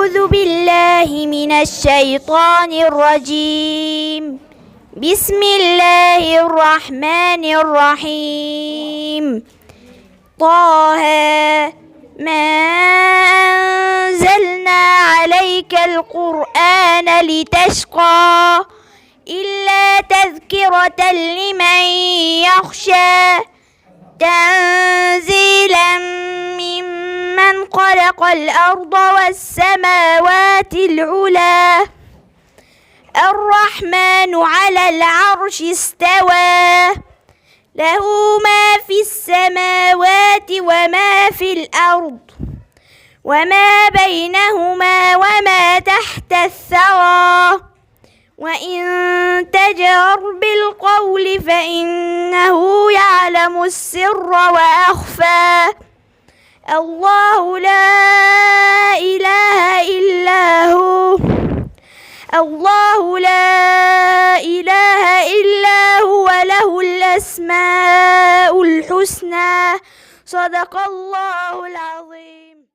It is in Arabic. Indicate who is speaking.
Speaker 1: أعوذ بالله من الشيطان الرجيم. بسم الله الرحمن الرحيم. طه ما أنزلنا عليك القرآن لتشقى إلا تذكرة لمن يخشى تنزيلا ممن خلق الأرض والسماوات العلى الرحمن على العرش استوى له ما في السماوات وما في الأرض وما بينهما وما تحت الثرى وإن تجهر بالقول فإنه يعلم السر وأخفى الله لا إله إلا هو الله لا إله إلا هو له الأسماء الحسنى صدق الله العظيم.